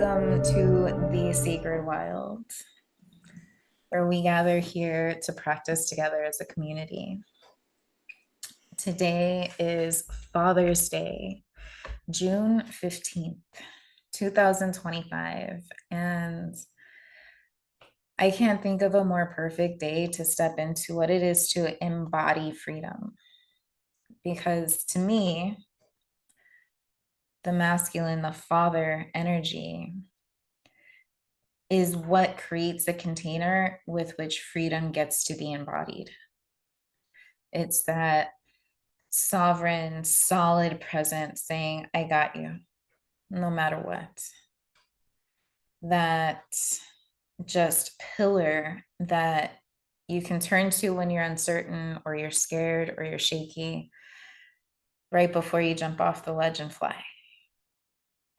Welcome to the Sacred Wild, where we gather here to practice together as a community. Today is Father's Day, June 15th, 2025. And I can't think of a more perfect day to step into what it is to embody freedom. Because to me, the masculine, the father energy is what creates a container with which freedom gets to be embodied. It's that sovereign, solid presence saying, I got you, no matter what. That just pillar that you can turn to when you're uncertain or you're scared or you're shaky, right before you jump off the ledge and fly.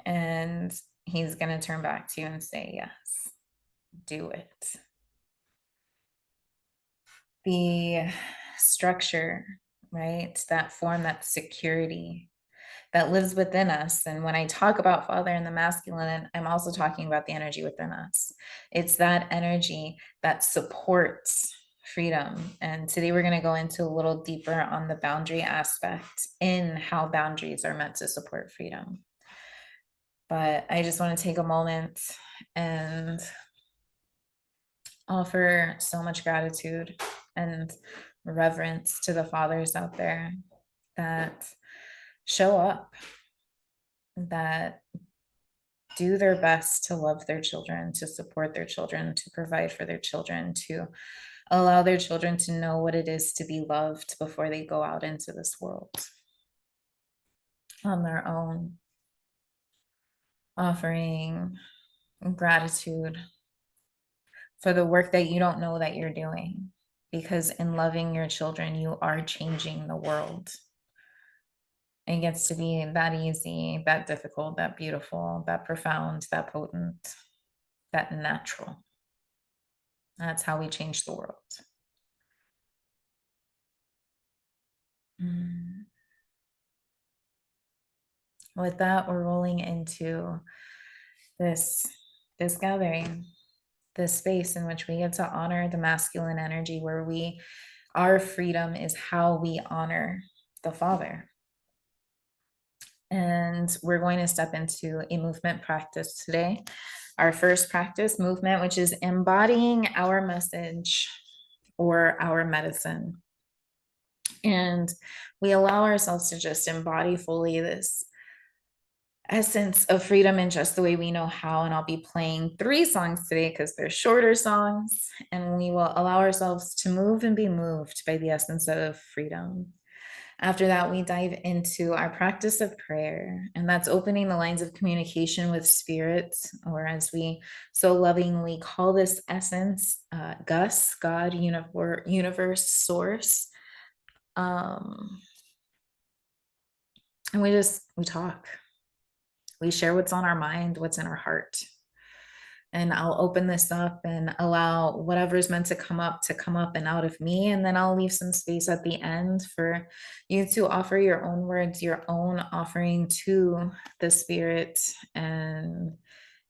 And he's going to turn back to you and say, yes, do it. The structure, right? That form, that security that lives within us. And when I talk about father and the masculine, I'm also talking about the energy within us. It's that energy that supports freedom. And today we're going to go into a little deeper on the boundary aspect in how boundaries are meant to support freedom. But I just want to take a moment and offer so much gratitude and reverence to the fathers out there that show up, that do their best to love their children, to support their children, to provide for their children, to allow their children to know what it is to be loved before they go out into this world on their own, offering gratitude for the work that you don't know that you're doing, because in loving your children, you are changing the world. It gets to be that easy, that difficult, that beautiful, that profound, that potent, that natural. That's how we change the world. With that, we're rolling into this gathering, this space in which we get to honor the masculine energy, where our freedom is how we honor the father. And we're going to step into a movement practice today. Our first practice movement, which is embodying our message or our medicine. And we allow ourselves to just embody fully this essence of freedom in just the way we know how. And I'll be playing 3 songs today because they're shorter songs, and we will allow ourselves to move and be moved by the essence of freedom. After that, we dive into our practice of prayer, and that's opening the lines of communication with spirit, or as we so lovingly call this essence, Gus, God, universe, source. And we talk. We share what's on our mind, what's in our heart. And I'll open this up and allow whatever's meant to come up and out of me. And then I'll leave some space at the end for you to offer your own words, your own offering to the spirit. And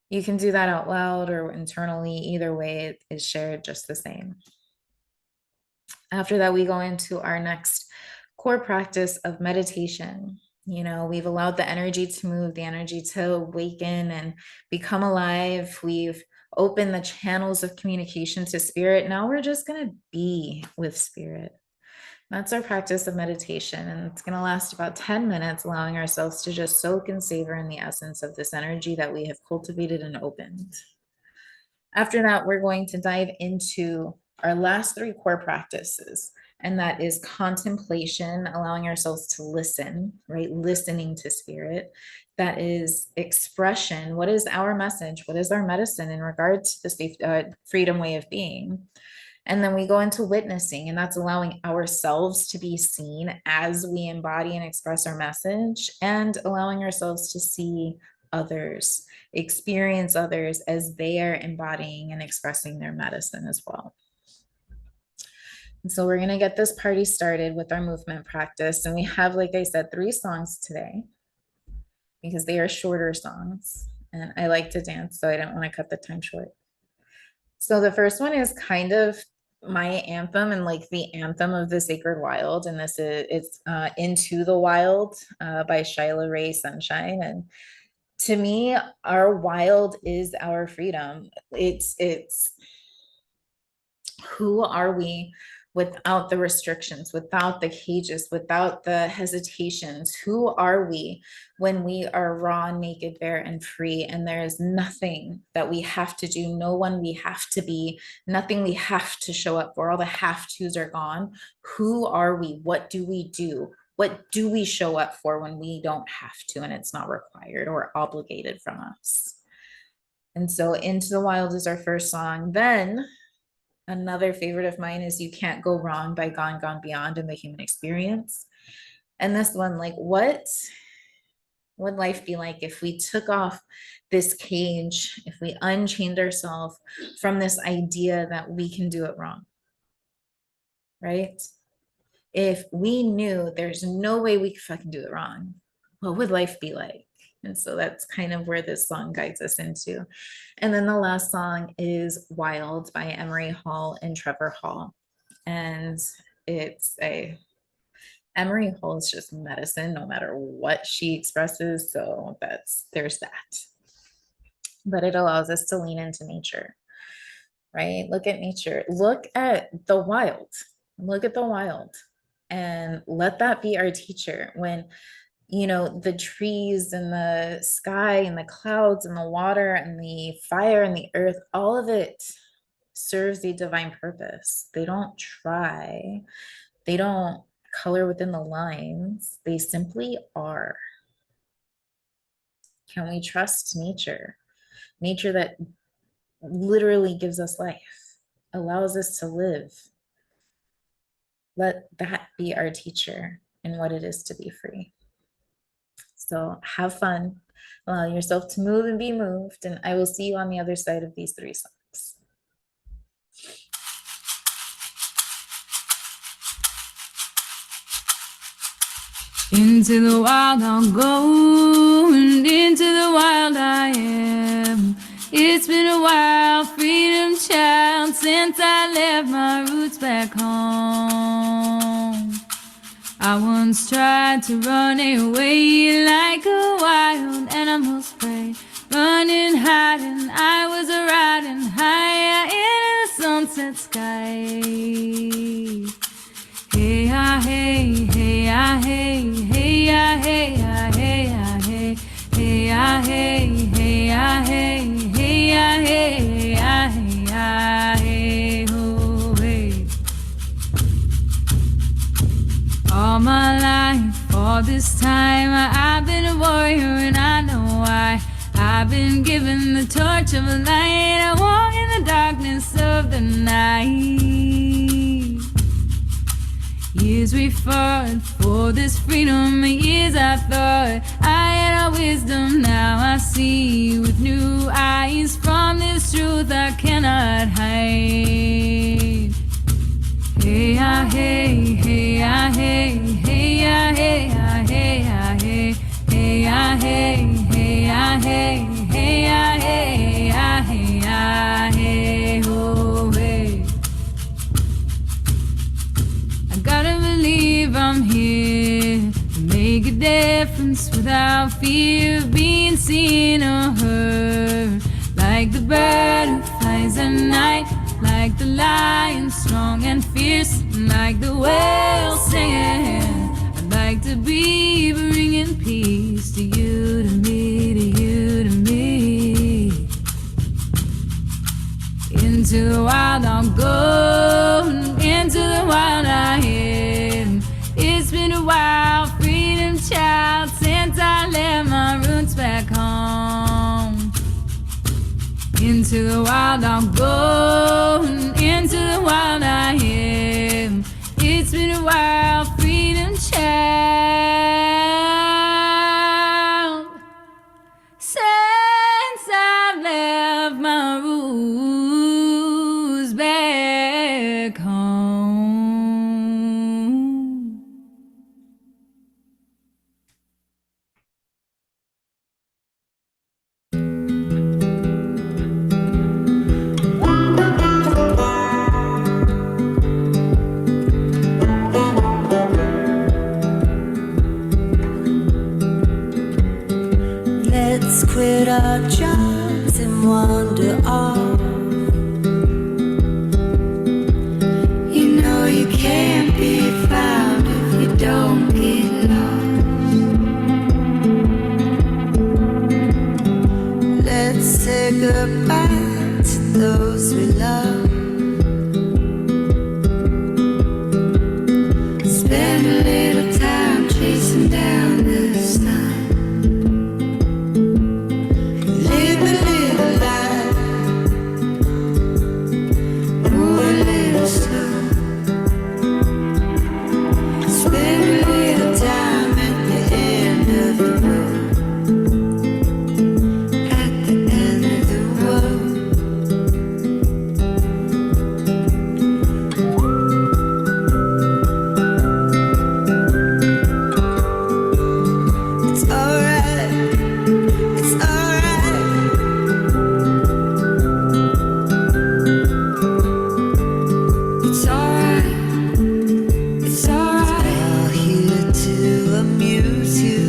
you can do that out loud or internally. Either way, it is shared just the same. After that, we go into our next core practice of meditation. We've allowed the energy to move, the energy to awaken and become alive. We've opened the channels of communication to spirit. Now we're just going to be with spirit. That's our practice of meditation. And it's going to last about 10 minutes, allowing ourselves to just soak and savor in the essence of this energy that we have cultivated and opened. After that, we're going to dive into our last 3 core practices. And that is contemplation, allowing ourselves to listen, right? Listening to spirit. That is expression. What is our message? What is our medicine in regards to the freedom way of being? And then we go into witnessing, and that's allowing ourselves to be seen as we embody and express our message, and allowing ourselves to see others, experience others as they are embodying and expressing their medicine as well. And so we're going to get this party started with our movement practice. And we have, like I said, 3 songs today because they are shorter songs. and I like to dance, so I didn't want to cut the time short. So the first one is kind of my anthem and like the anthem of the sacred wild, and this is it's Into the Wild by Shyla Ray Sunshine. And to me, our wild is our freedom. It's who are we without the restrictions, without the cages, without the hesitations? Who are we when we are raw, naked, bare, and free? And there is nothing that we have to do, no one we have to be, nothing we have to show up for. All the have tos are gone. Who are we? What do we do? What do we show up for when we don't have to and it's not required or obligated from us? And so Into the Wild is our first song. Then another favorite of mine is You Can't Go Wrong by Gone Gone Beyond in the Human Experience. And this one, like, what would life be like if we took off this cage, if we unchained ourselves from this idea that we can do it wrong, right? If we knew there's no way we could fucking do it wrong, what would life be like? And so that's kind of where this song guides us into. And then the last song is Wild by Emery Hall and Trevor Hall. And it's a Emery Hall is just medicine no matter what she expresses. So there's that. But it allows us to lean into nature, right? Look at nature. Look at the wild. Look at the wild. And let that be our teacher. When the trees and the sky and the clouds and the water and the fire and the earth, all of it serves a divine purpose. They don't try, they don't color within the lines, they simply are. Can we trust nature? Nature that literally gives us life, allows us to live. Let that be our teacher in what it is to be free. So have fun, allow yourself to move and be moved, and I will see you on the other side of these 3 songs. Into the wild I'll go, and into the wild I am. It's been a while, freedom child, since I left my roots back home. I once tried to run away like a wild animal's prey, running, hiding, I was riding higher in the sunset sky. Hey, ah, hey, hey, ah, hey, hey, ah, hey, ah, hey, ah, hey, hey, ah, hey, hey, ah, hey, hey, ah, hey, ah, hey, ah, hey, oh, hey. All my life, all this time, I've been a warrior and I know why. I've been given the torch of a light. I walk in the darkness of the night. Years we fought for this freedom, years I thought I had all wisdom. Now I see with new eyes, from this truth I cannot hide. Hey, ah, hey, hey, ah, hey, hey, ah, hey, ah, hey, ah, hey, hey, ah, hey, hey, ah, hey, hey, ah, hey, ah, hey, ah, hey, oh, hey. I gotta believe I'm here to make a difference without fear of being seen or heard. Like the bird who flies at night, like the lion strong and fierce, like the whale singing. I'd like to be bringing peace to you, to me, to you, to me. Into the wild I'll go, into the wild I am. It's been a while, freedom child, since I left my roots back home. Into the wild I'll go, into the wild I am. It's been a while, freedom child, since I've left my roots back home. our jobs and wander off. You know you can't be found if you don't get lost. Let's say goodbye to those we love. Spend a little time chasing down the sun. Live a little life, move a little slow. Spend a little time at the end of the road, at the end of the world. It's alright, it's alright. It's alright, it's alright. We're all here to amuse you.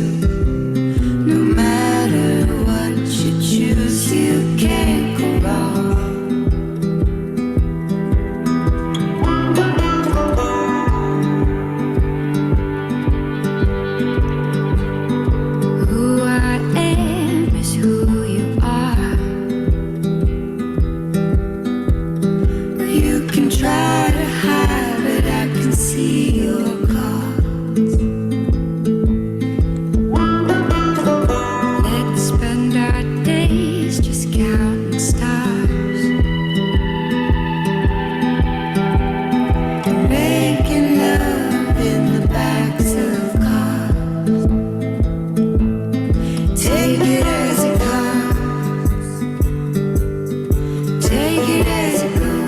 No matter what you choose, you can't go wrong. Who I am is who you are. You can try to hide, but I can see your cards. Let's spend our days just counting stars, making love in the backs of cars. Take it as it comes, take it as it goes.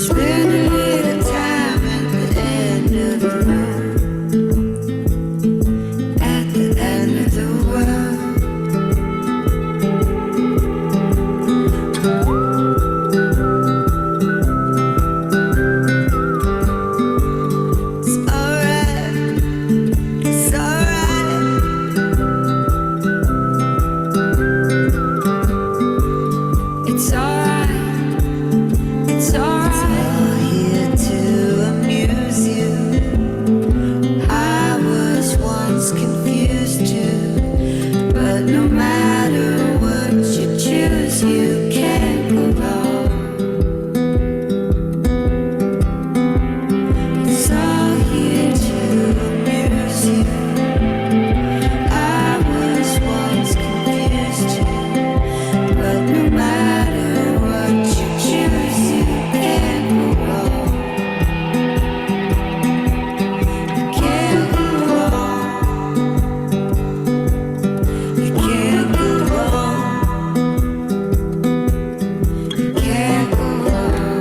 Spend a little time at the end of the road, at the end of the world. It's alright, it's alright. It's alright, it's alright. We're all here to amuse you. I was once confused too, but no matter what you choose, you can't go wrong. It's all here to amuse you. I was once confused too, but no matter what you choose, you can't go wrong. You can't go wrong. You can't go wrong. You can't go wrong.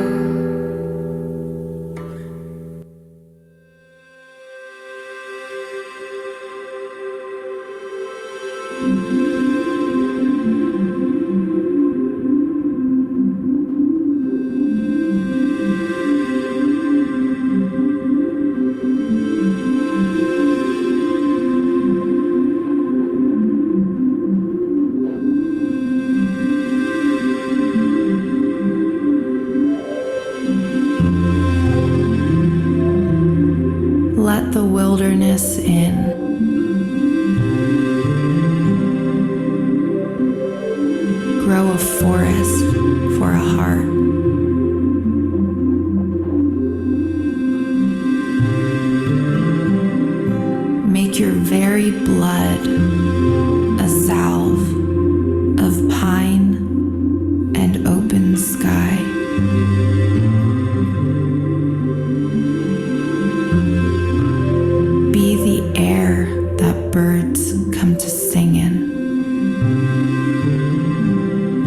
Let the wilderness in. Grow a forest for a heart. Make your very blood a salve of pine and open sky. Be the air that birds come to sing in.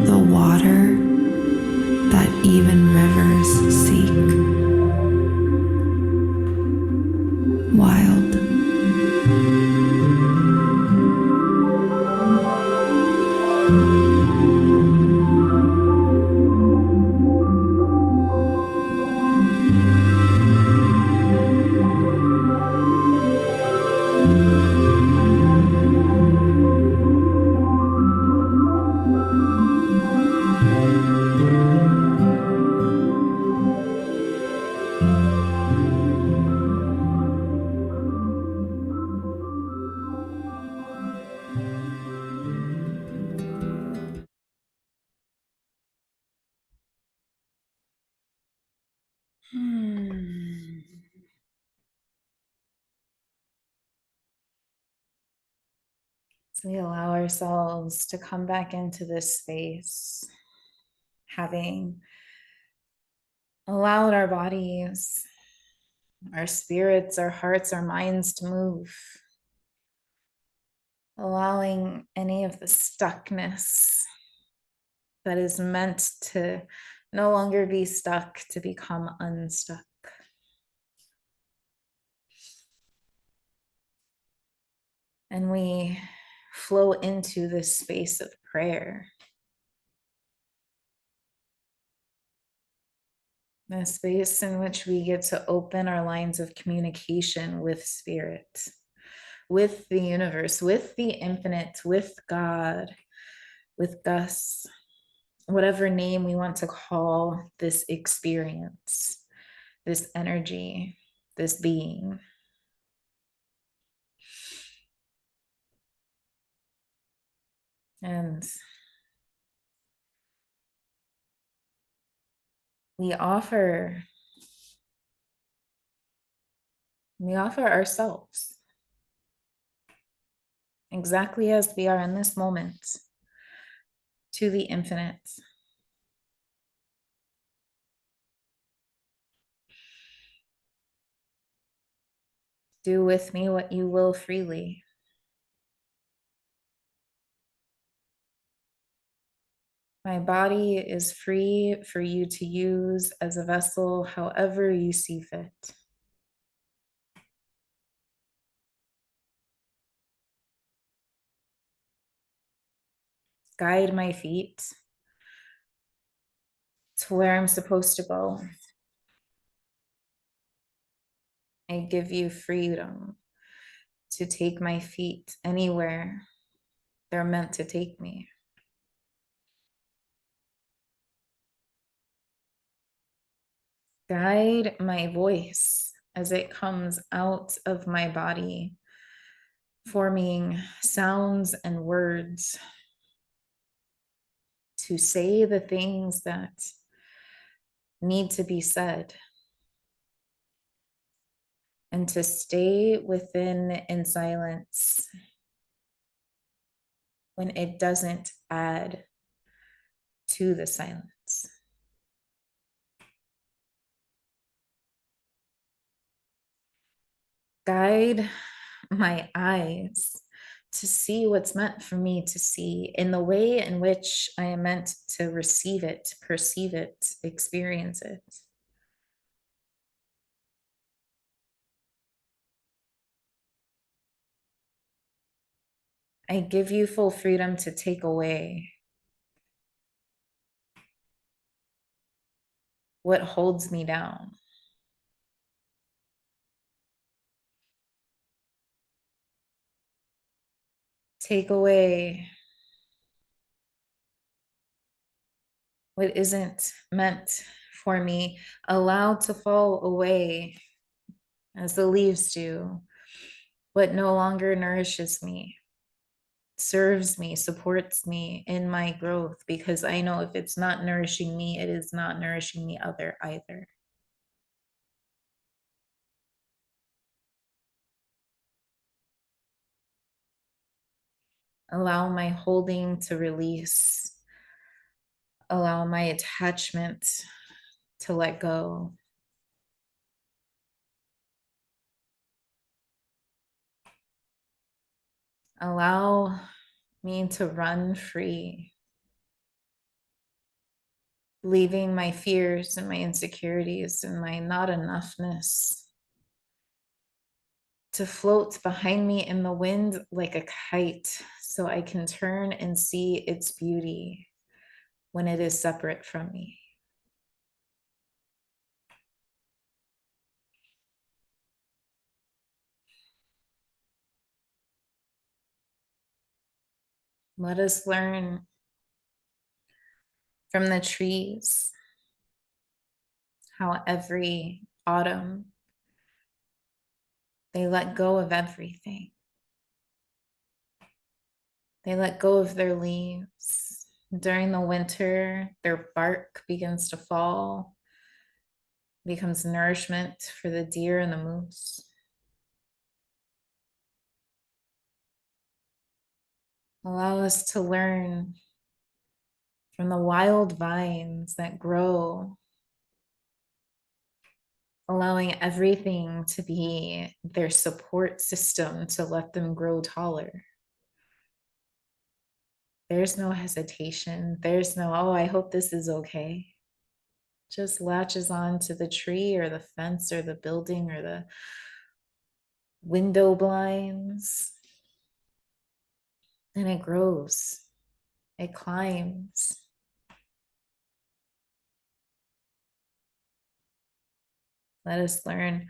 The water that even rivers seek. Wild. We allow ourselves to come back into this space, having allowed our bodies, our spirits, our hearts, our minds to move, allowing any of the stuckness that is meant to no longer be stuck to become unstuck. And we flow into this space of prayer, a space in which we get to open our lines of communication with spirit, with the universe, with the infinite, with God, with Gus, whatever name we want to call this experience, this energy, this being. And we offer ourselves exactly as we are in this moment to the infinite. Do with me what you will freely. My body is free for you to use as a vessel however you see fit. Guide my feet to where I'm supposed to go. I give you freedom to take my feet anywhere they're meant to take me. Guide my voice as it comes out of my body, forming sounds and words to say the things that need to be said, and to stay within in silence when it doesn't add to the silence. Guide my eyes to see what's meant for me to see in the way in which I am meant to receive it, perceive it, experience it. I give you full freedom to take away what holds me down. Take away what isn't meant for me. Allow to fall away as the leaves do, what no longer nourishes me, serves me, supports me in my growth, because I know if it's not nourishing me, it is not nourishing the other either. Allow my holding to release. Allow my attachment to let go. Allow me to run free, leaving my fears and my insecurities and my not enoughness to float behind me in the wind like a kite, so I can turn and see its beauty when it is separate from me. Let us learn from the trees how every autumn they let go of everything. They let go of their leaves. During the winter, their bark begins to fall, becomes nourishment for the deer and the moose. Allow us to learn from the wild vines that grow, allowing everything to be their support system to let them grow taller. There's no hesitation. There's no, oh, I hope this is okay. Just latches on to the tree or the fence or the building or the window blinds, and it grows, it climbs. Let us learn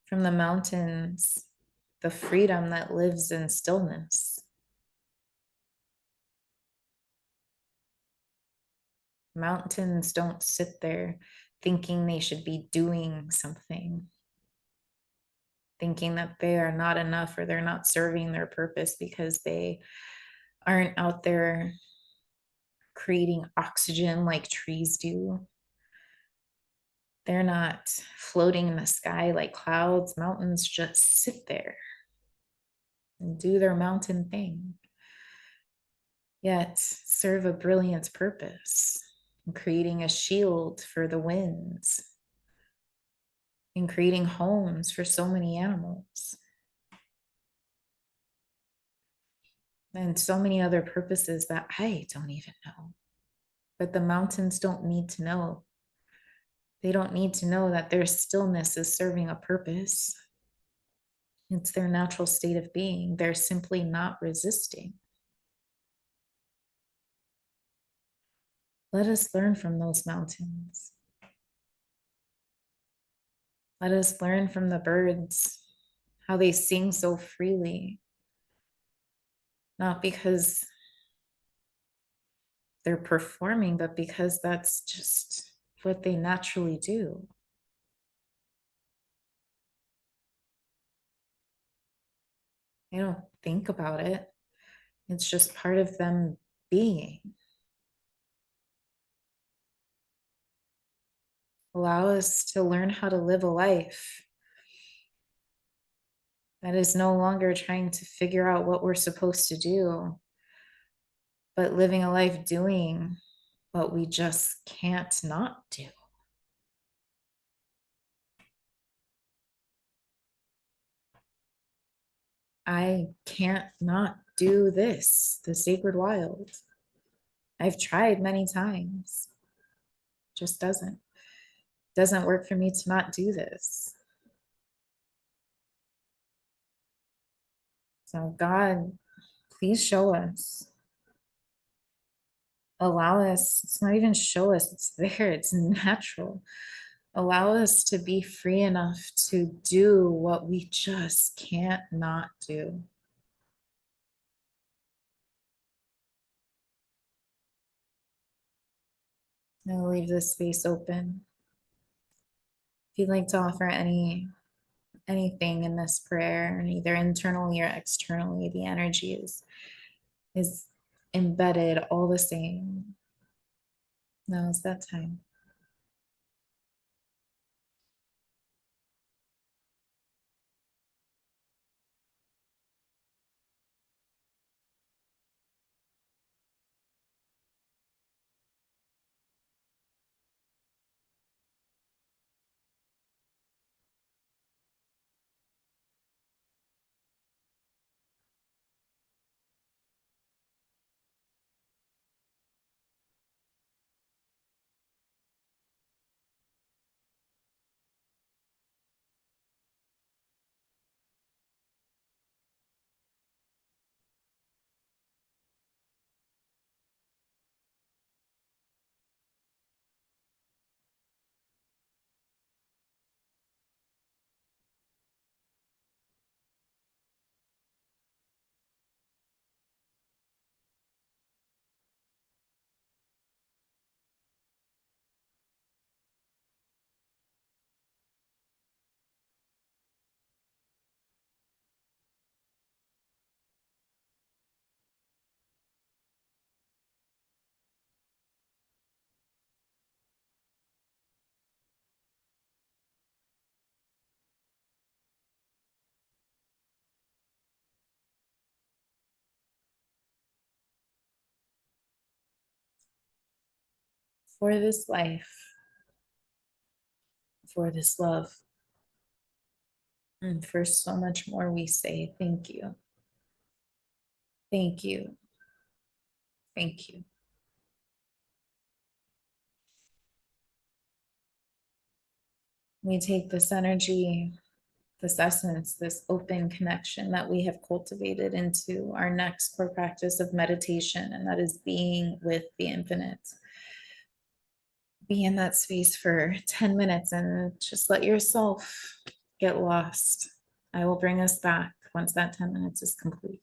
from the mountains the freedom that lives in stillness. Mountains don't sit there thinking they should be doing something, thinking that they are not enough or they're not serving their purpose because they aren't out there creating oxygen like trees do. They're not floating in the sky like clouds. Mountains just sit there and do their mountain thing, yet serve a brilliant purpose in creating a shield for the winds, in creating homes for so many animals, and so many other purposes that I don't even know. But the mountains don't need to know. They don't need to know that their stillness is serving a purpose. It's their natural state of being. They're simply not resisting. Let us learn from those mountains. Let us learn from the birds, how they sing so freely, not because they're performing, but because that's just what they naturally do. They don't think about it. It's just part of them being. Allow us to learn how to live a life that is no longer trying to figure out what we're supposed to do, but living a life doing what we just can't not do. I can't not do this, the sacred wild. I've tried many times. Just doesn't work for me to not do this. So God, please show us. Allow us, it's not even show us, it's there, it's natural. Allow us to be free enough to do what we just can't not do. I'll leave this space open. If you'd like to offer anything in this prayer, either internally or externally, the energy is embedded all the same. Now is that time. for this life, for this love, and for so much more. We say thank you. Thank you. Thank you. We take this energy, this essence, this open connection that we have cultivated into our next core practice of meditation, and that is being with the infinite. Be in that space for 10 minutes and just let yourself get lost. I will bring us back once that 10 minutes is complete.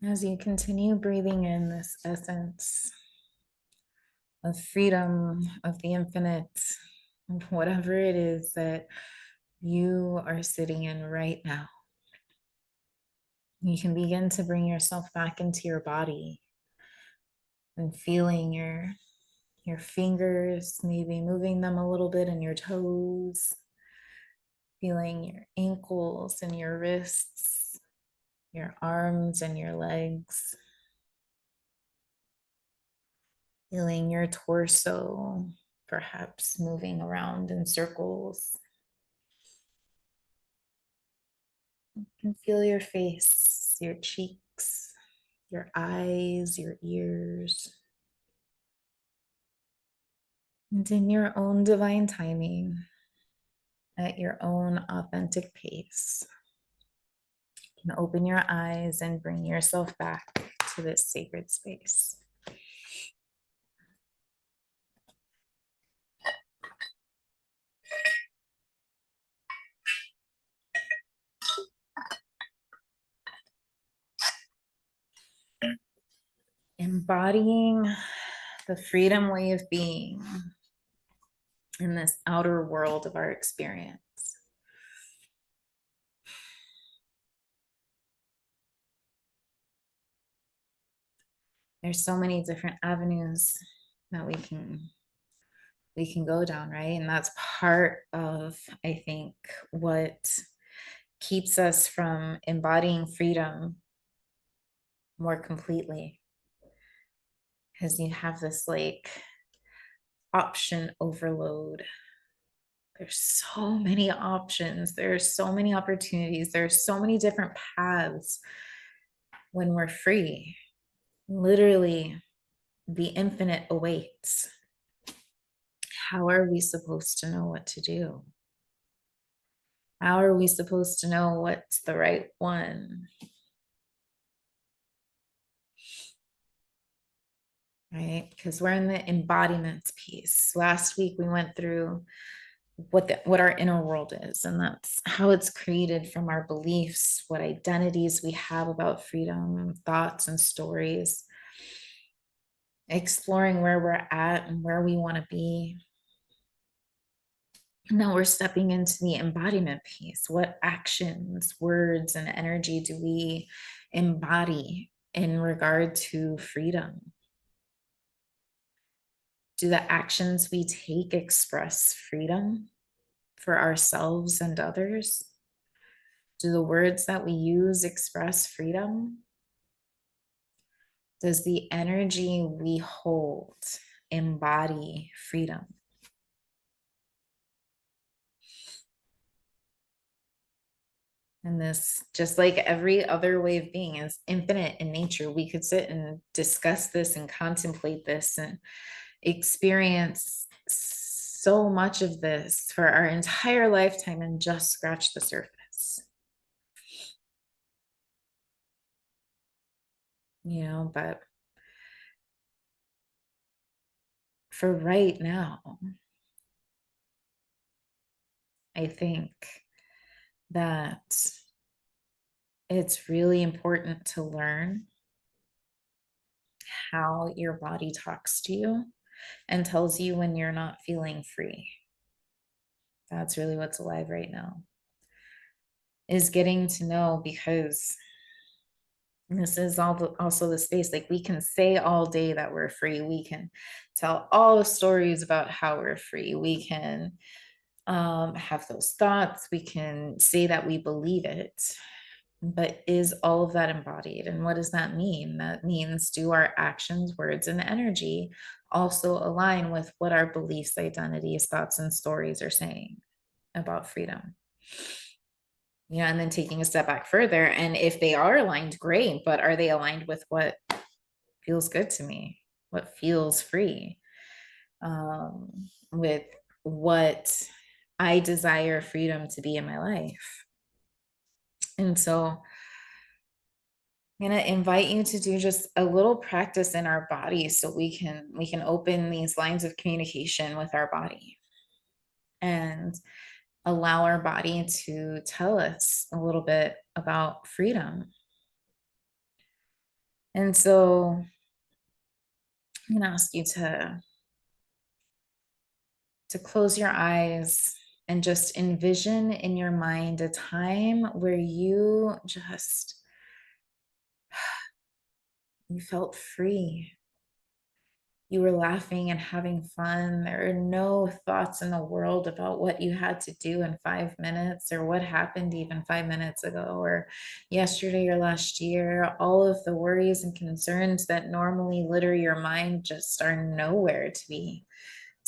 As you continue breathing in this essence of freedom, of the infinite, of whatever it is that you are sitting in right now, you can begin to bring yourself back into your body and feeling your fingers, maybe moving them a little bit, and your toes, feeling your ankles and your wrists, your arms and your legs, feeling your torso, perhaps moving around in circles. You can feel your face, your cheeks, your eyes, your ears. And in your own divine timing, at your own authentic pace, you can open your eyes and bring yourself back to this sacred space. Embodying the freedom way of being in this outer world of our experience. There's so many different avenues that we can go down, right? And that's part of, I think, what keeps us from embodying freedom more completely, because you have this like option overload. There's so many options, there's so many opportunities, there's so many different paths when we're free. Literally, the infinite awaits. How are we supposed to know what to do? How are we supposed to know what's the right one? Right? Because we're in the embodiment piece. Last week we went through what our inner world is, and that's how it's created from our beliefs, what identities we have about freedom, thoughts and stories, exploring where we're at and where we want to be. Now we're stepping into the embodiment piece. What actions, words, and energy do we embody in regard to freedom? Do the actions we take express freedom for ourselves and others? Do the words that we use express freedom? Does the energy we hold embody freedom? And this, just like every other way of being, is infinite in nature. We could sit and discuss this and contemplate this and experience so much of this for our entire lifetime and just scratch the surface. But for right now, I think that it's really important to learn how your body talks to you and tells you when you're not feeling free. That's really what's alive right now, is getting to know, because this is also the space, like, we can say all day that we're free. We can tell all the stories about how we're free. We can have those thoughts. We can say that we believe it. But is all of that embodied? And what does that mean? That means, do our actions, words, and energy also align with what our beliefs, identities, thoughts, and stories are saying about freedom? And then taking a step back further, and if they are aligned, great, but are they aligned with what feels good to me? What feels free? With what I desire freedom to be in my life? And so I'm going to invite you to do just a little practice in our body, so we can open these lines of communication with our body and allow our body to tell us a little bit about freedom. And so I'm going to ask you to close your eyes and just envision in your mind a time where you felt free. You were laughing and having fun. There are no thoughts in the world about what you had to do in 5 minutes or what happened even 5 minutes ago or yesterday or last year. All of the worries and concerns that normally litter your mind just are nowhere to be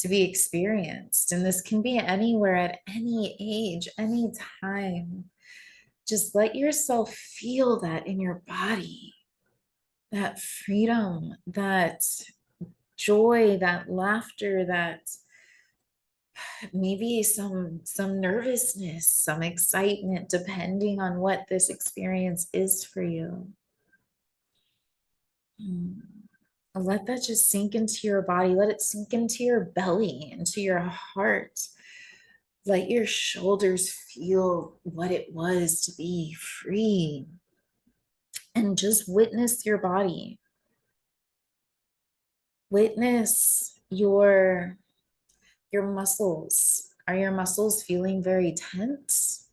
experienced. And this can be anywhere at any age, any time. Just let yourself feel that in your body, that freedom, that joy, that laughter, that maybe some nervousness, some excitement, depending on what this experience is for you. Let that just sink into your body. Let it sink into your belly, into your heart. Let your shoulders feel what it was to be free. And just witness your body. Witness your muscles. Are your muscles feeling very tense?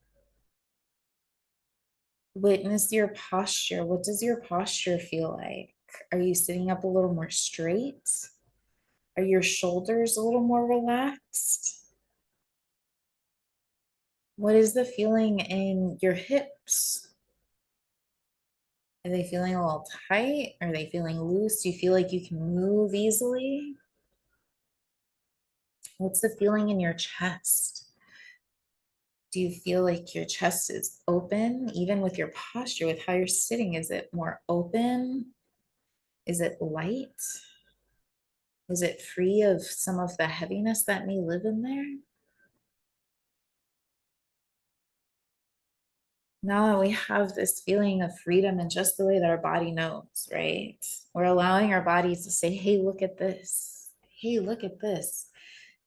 Witness your posture. What does your posture feel like? Are you sitting up a little more straight? Are your shoulders a little more relaxed? What is the feeling in your hips? Are they feeling a little tight? Are they feeling loose? Do you feel like you can move easily? What's the feeling in your chest? Do you feel like your chest is open, even with your posture, with how you're sitting? Is it more open? Is it light? Is it free of some of the heaviness that may live in there? Now that we have this feeling of freedom in just the way that our body knows, right? We're allowing our bodies to say, hey, look at this. Hey, look at this.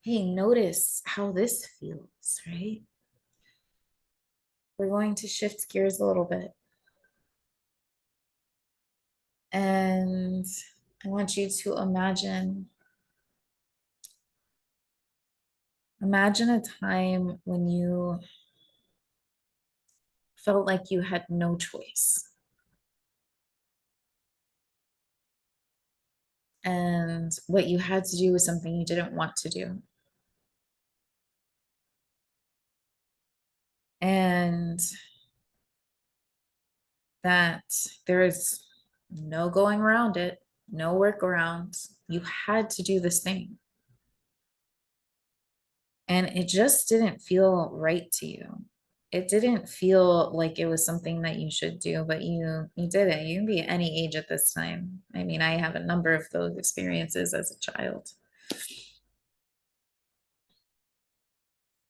Hey, notice how this feels, right? We're going to shift gears a little bit. And I want you to imagine a time when you felt like you had no choice. And what you had to do was something you didn't want to do. And that there is no going around it, no workaround. You had to do this thing. And it just didn't feel right to you. It didn't feel like it was something that you should do, but you did it. You can be any age at this time. I mean, I have a number of those experiences as a child.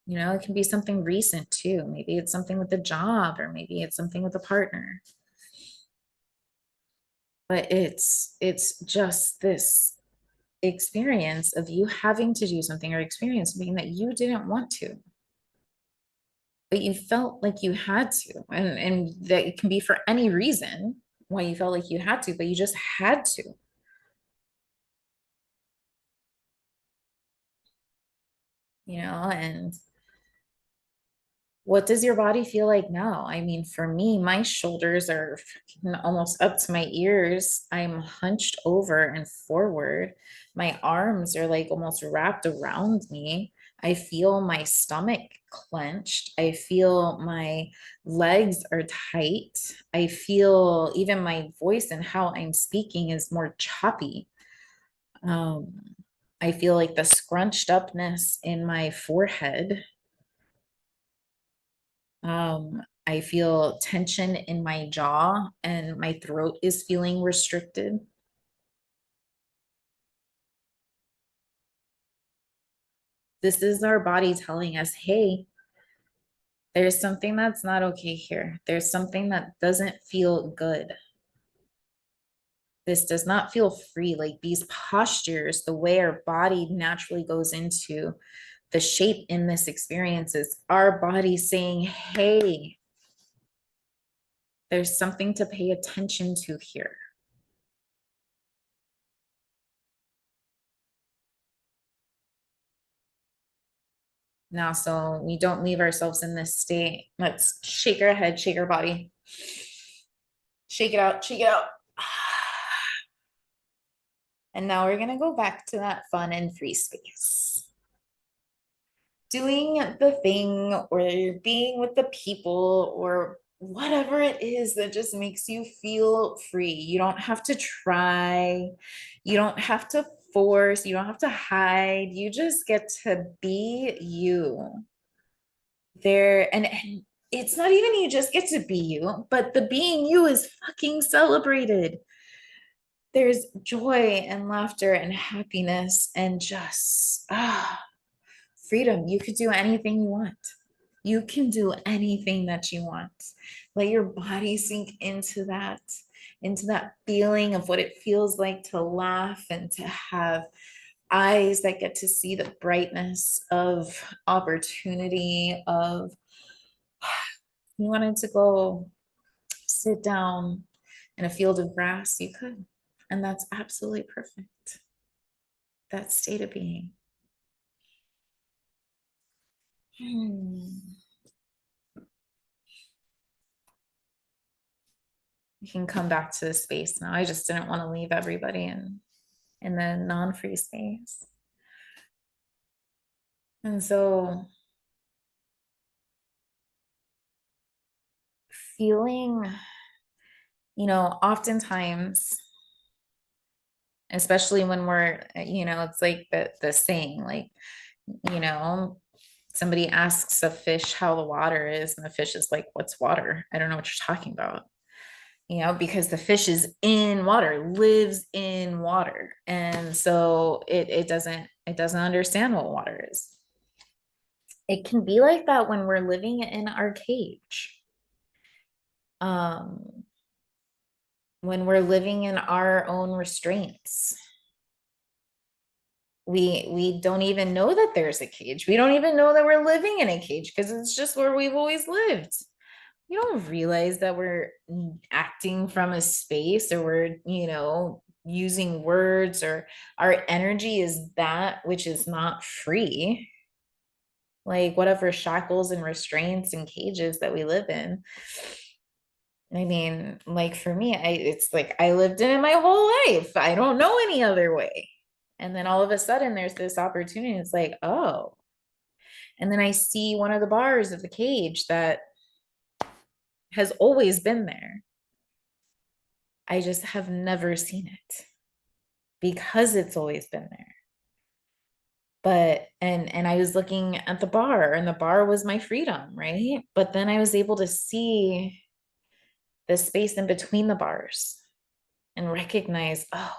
You know, it can be something recent too. Maybe it's something with the job, or maybe it's something with a partner. But it's just this experience of you having to do something or experience something that you didn't want to, but you felt like you had to. And that it can be for any reason why you felt like you had to, but you just had to, and what does your body feel like now? I mean, for me, my shoulders are almost up to my ears. I'm hunched over and forward. My arms are like almost wrapped around me. I feel my stomach clenched. I feel my legs are tight. I feel even my voice and how I'm speaking is more choppy. Um, I feel like the scrunched upness in my forehead. I feel tension in my jaw and my throat is feeling restricted. This is our body telling us, hey, there's something that's not okay here. There's something that doesn't feel good. This does not feel free. Like these postures, the way our body naturally goes into the shape in this experience is our body saying, hey, there's something to pay attention to here. Now, so we don't leave ourselves in this state. Let's shake our head, shake our body. Shake it out, shake it out. And now we're going to go back to that fun and free space. Doing the thing or being with the people or whatever it is that just makes you feel free. You don't have to try. You don't have to force. You don't have to hide. You just get to be you. There and it's not even you just get to be you, but the being you is fucking celebrated. There's joy and laughter and happiness and just freedom. You could do anything you want. You can do anything that you want. Let your body sink into that feeling of what it feels like to laugh and to have eyes that get to see the brightness of opportunity of you wanted to go sit down in a field of grass, you could. And that's absolutely perfect. That state of being. You can come back to the space now. I just didn't want to leave everybody in the non-free space. And so feeling, oftentimes, especially when we're, it's like the saying, like, somebody asks a fish how the water is, and the fish is like, what's water? I don't know what you're talking about. Because the fish is in water, lives in water. And so it doesn't understand what water is. It can be like that when we're living in our cage. When we're living in our own restraints. We don't even know that there's a cage. We don't even know that we're living in a cage because it's just where we've always lived. You don't realize that we're acting from a space or we're, using words or our energy is that which is not free. Like whatever shackles and restraints and cages that we live in. I mean, like for me, it's like I lived in it my whole life. I don't know any other way. And then all of a sudden there's this opportunity. It's like, oh. And then I see one of the bars of the cage that has always been there. I just have never seen it because it's always been there. But and I was looking at the bar and the bar was my freedom, right? But then I was able to see the space in between the bars and recognize, oh,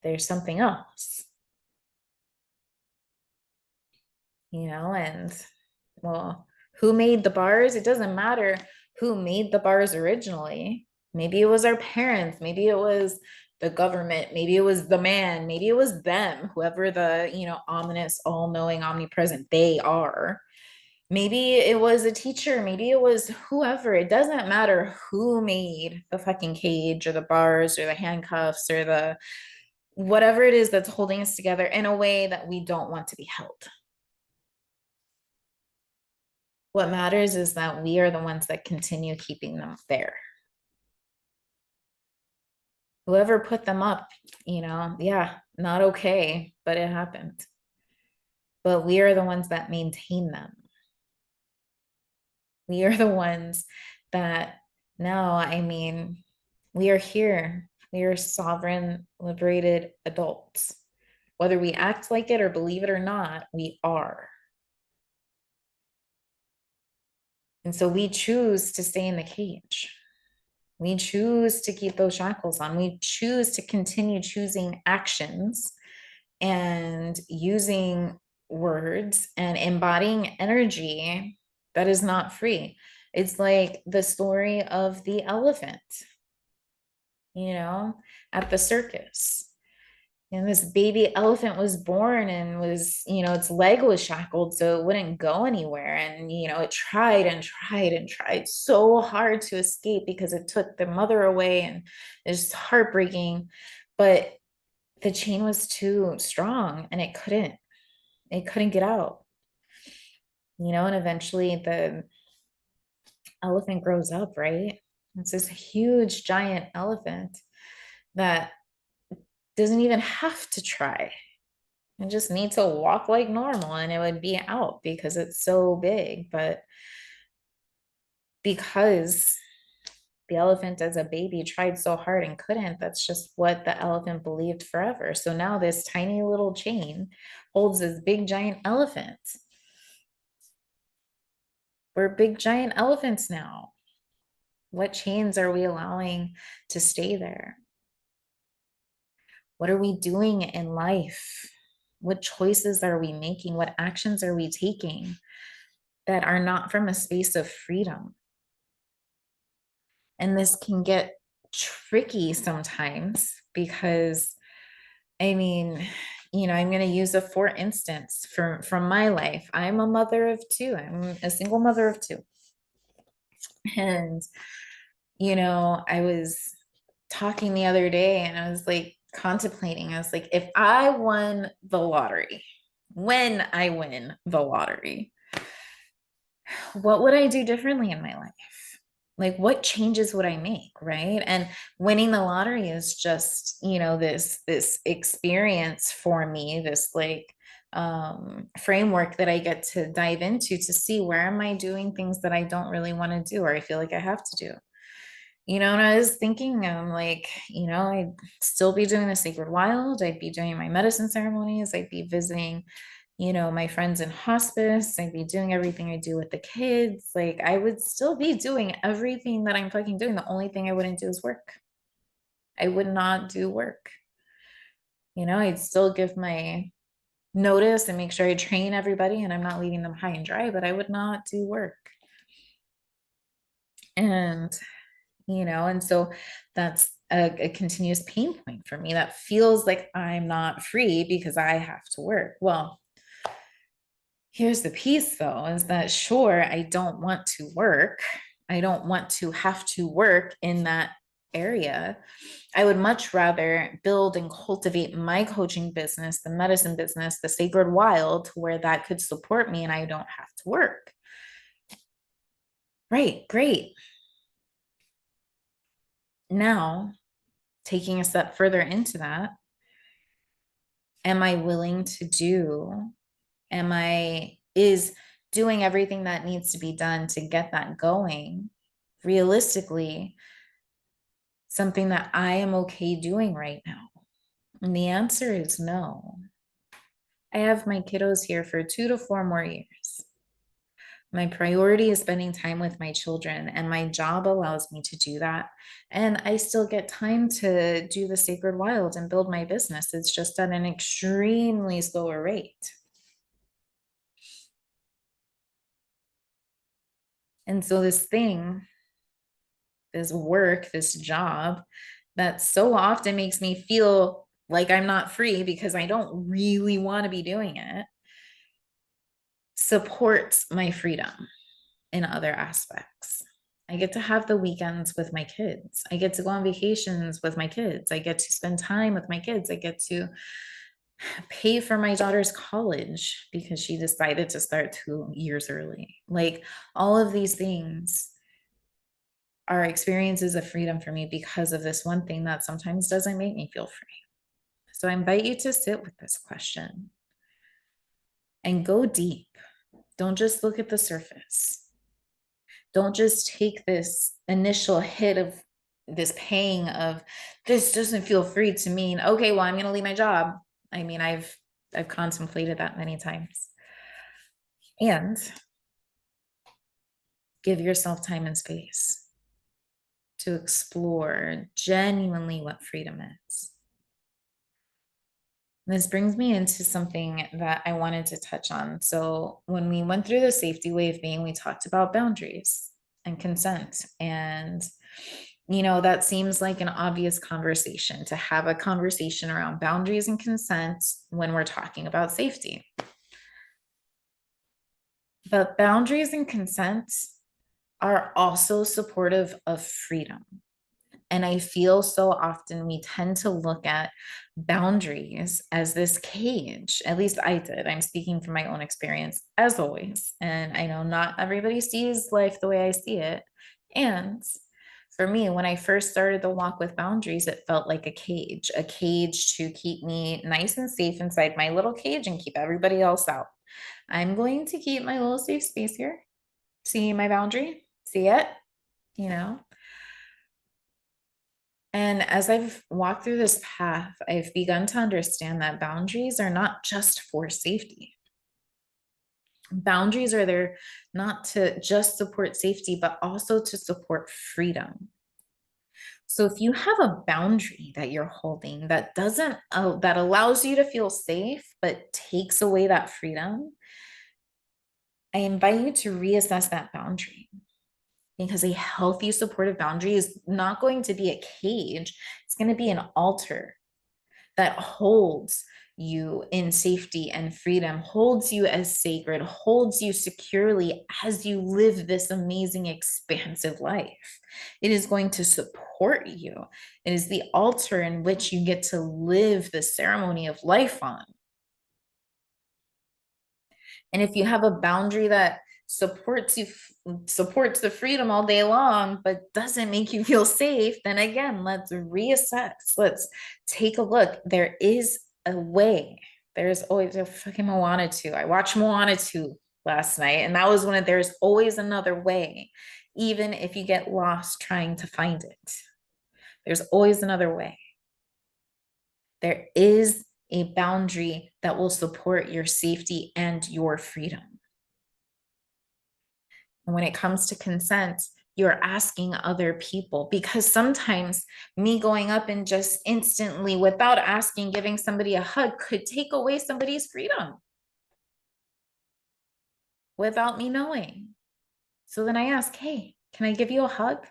there's something else. And well, who made the bars? It doesn't matter who made the bars originally. Maybe it was our parents, maybe it was the government, maybe it was the man, maybe it was them, whoever the, ominous, all-knowing, omnipresent they are. Maybe it was a teacher, maybe it was whoever. It doesn't matter who made the fucking cage or the bars or the handcuffs or the whatever it is that's holding us together in a way that we don't want to be held. What matters is that we are the ones that continue keeping them there. Whoever put them up, yeah, not okay, but it happened. But we are the ones that maintain them. We are the ones that now, we are here. We are sovereign, liberated adults. Whether we act like it or believe it or not, we are. And so we choose to stay in the cage. We choose to keep those shackles on. We choose to continue choosing actions and using words and embodying energy that is not free. It's like the story of the elephant, at the circus. And this baby elephant was born and was, its leg was shackled so it wouldn't go anywhere. And, it tried and tried and tried so hard to escape because it took the mother away and it's heartbreaking. But the chain was too strong and it couldn't. It couldn't get out, and eventually the elephant grows up, right? It's this huge, giant elephant that doesn't even have to try. It just needs to walk like normal and it would be out because it's so big. But because the elephant as a baby tried so hard and couldn't, that's just what the elephant believed forever. So now this tiny little chain holds this big giant elephant. We're big giant elephants now. What chains are we allowing to stay there? What are we doing in life? What choices are we making? What actions are we taking that are not from a space of freedom? And this can get tricky sometimes because, I mean, I'm going to use a for instance from my life. I'm a mother of two. I'm a single mother of two. And, I was talking the other day and I was like contemplating. I was like, if I won the lottery, when I win the lottery, what would I do differently in my life? Like, what changes would I make, right? And winning the lottery is just, this experience for me, this like framework that I get to dive into to see where am I doing things that I don't really want to do or I feel like I have to do. And I was thinking, I'm like, I'd still be doing the Sacred Wild. I'd be doing my medicine ceremonies. I'd be visiting, my friends in hospice. I'd be doing everything I do with the kids. Like, I would still be doing everything that I'm fucking doing. The only thing I wouldn't do is work. I would not do work. I'd still give my notice and make sure I train everybody and I'm not leaving them high and dry, but I would not do work. And so that's a continuous pain point for me that feels like I'm not free because I have to work. Well, here's the piece though, is that sure, I don't want to work. I don't want to have to work in that area. I would much rather build and cultivate my coaching business, the medicine business, the sacred wild, where that could support me and I don't have to work. Right, great. Now, taking a step further into that, am I willing to do? Is doing everything that needs to be done to get that going realistically something that I am okay doing right now? And the answer is no. I have my kiddos here for 2 to 4 more years. My priority is spending time with my children, and my job allows me to do that. And I still get time to do the sacred wild and build my business. It's just at an extremely slower rate. And so this work, this job that so often makes me feel like I'm not free because I don't really want to be doing it, supports my freedom in other aspects. I get to have the weekends with my kids. I get to go on vacations with my kids. I get to spend time with my kids. I get to pay for my daughter's college because she decided to start 2 years early. Like, all of these things are experiences of freedom for me because of this one thing that sometimes doesn't make me feel free. So I invite you to sit with this question and go deep. Don't just look at the surface. Don't just take this initial hit of this pang of this doesn't feel free to mean, okay, well, I'm going to leave my job. I mean, I've contemplated that many times. And give yourself time and space to explore genuinely what freedom is. This brings me into something that I wanted to touch on. So, when we went through the safety way of being, we talked about boundaries and consent. And, that seems like an obvious conversation to have a conversation around boundaries and consent when we're talking about safety. But boundaries and consent are also supportive of freedom. And I feel so often we tend to look at boundaries as this cage. At least I did. I'm speaking from my own experience, as always. And I know not everybody sees life the way I see it. And for me, when I first started the walk with boundaries, it felt like a cage to keep me nice and safe inside my little cage and keep everybody else out. I'm going to keep my little safe space here. See my boundary? See it? You know? And as I've walked through this path, I've begun to understand that boundaries are not just for safety. Boundaries are there not to just support safety, but also to support freedom. So if you have a boundary that you're holding that doesn't, that allows you to feel safe, but takes away that freedom, I invite you to reassess that boundary, because a healthy supportive boundary is not going to be a cage. It's going to be an altar that holds you in safety and freedom, holds you as sacred, holds you securely as you live this amazing, expansive life. It is going to support you. It is the altar in which you get to live the ceremony of life on. And if you have a boundary that supports you, supports the freedom all day long, but doesn't make you feel safe, then again, let's reassess. Let's take a look. There is a way. There's always a fucking Moana 2. I watched Moana 2 last night, and that was one of there's always another way, even if you get lost trying to find it. There's always another way. There is a boundary that will support your safety and your freedom. And when it comes to consent, you're asking other people, because sometimes me going up and just instantly, without asking, giving somebody a hug could take away somebody's freedom without me knowing. So then I ask, hey, can I give you a hug?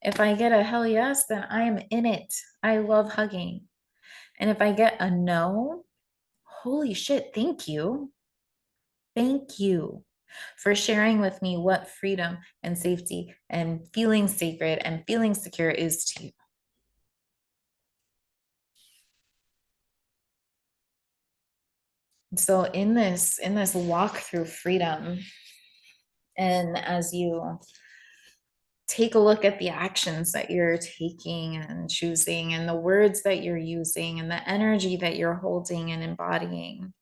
If I get a hell yes, then I am in it. I love hugging. And if I get a no, holy shit, thank you. Thank you for sharing with me what freedom and safety and feeling sacred and feeling secure is to you. So in this walk through freedom, and as you take a look at the actions that you're taking and choosing and the words that you're using and the energy that you're holding and embodying,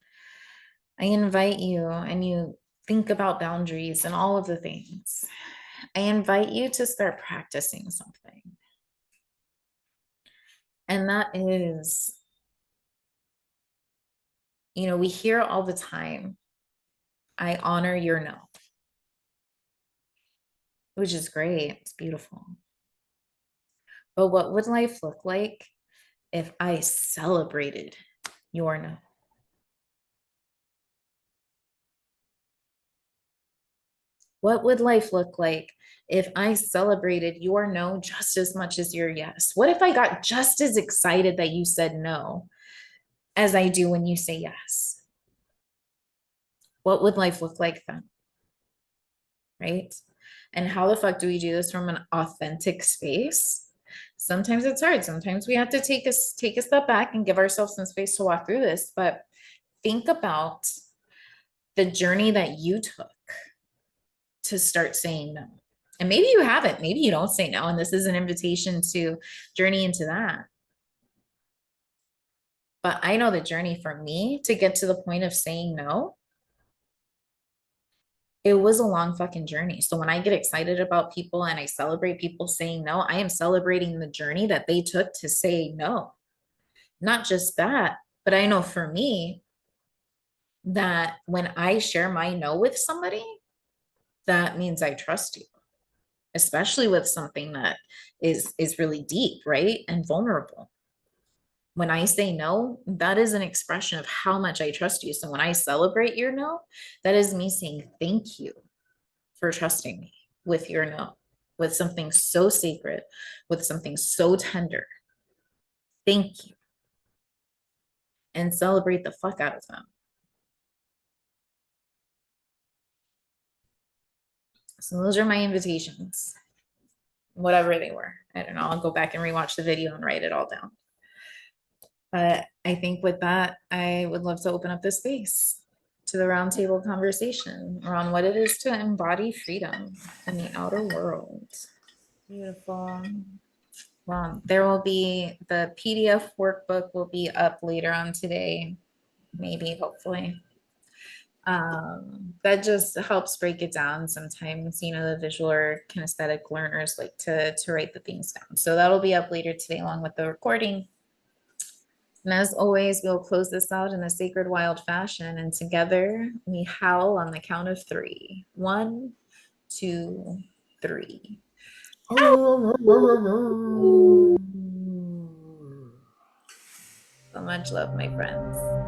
I invite you, and you think about boundaries and all of the things. I invite you to start practicing something. And that is, we hear all the time, I honor your no, which is great. It's beautiful. But what would life look like if I celebrated your no? What would life look like if I celebrated your no just as much as your yes? What if I got just as excited that you said no as I do when you say yes? What would life look like then? Right? And how the fuck do we do this from an authentic space? Sometimes it's hard. Sometimes we have to take a step back and give ourselves some space to walk through this. But think about the journey that you took to start saying no. And maybe you haven't. Maybe you don't say no. And this is an invitation to journey into that. But I know the journey for me to get to the point of saying no, it was a long fucking journey. So when I get excited about people and I celebrate people saying no, I am celebrating the journey that they took to say no. Not just that, but I know for me that when I share my no with somebody, that means I trust you, especially with something that is really deep, right? And vulnerable. When I say no, that is an expression of how much I trust you. So when I celebrate your no, that is me saying thank you for trusting me with your no, with something so sacred, with something so tender. Thank you. And celebrate the fuck out of them. So those are my invitations. whatever they were. I don't know. I'll go back and rewatch the video and write it all down. But I think with that, I would love to open up the space to the roundtable conversation around what it is to embody freedom in the outer world. Beautiful. Well, there will be the PDF workbook will be up later on today, maybe, hopefully. That just helps break it down. Sometimes, you know, the visual or kinesthetic learners like to write the things down. So that'll be up later today along with the recording. And as always, we'll close this out in a sacred wild fashion. And together we howl on the count of 3. 1, 2, 3. So much love, my friends.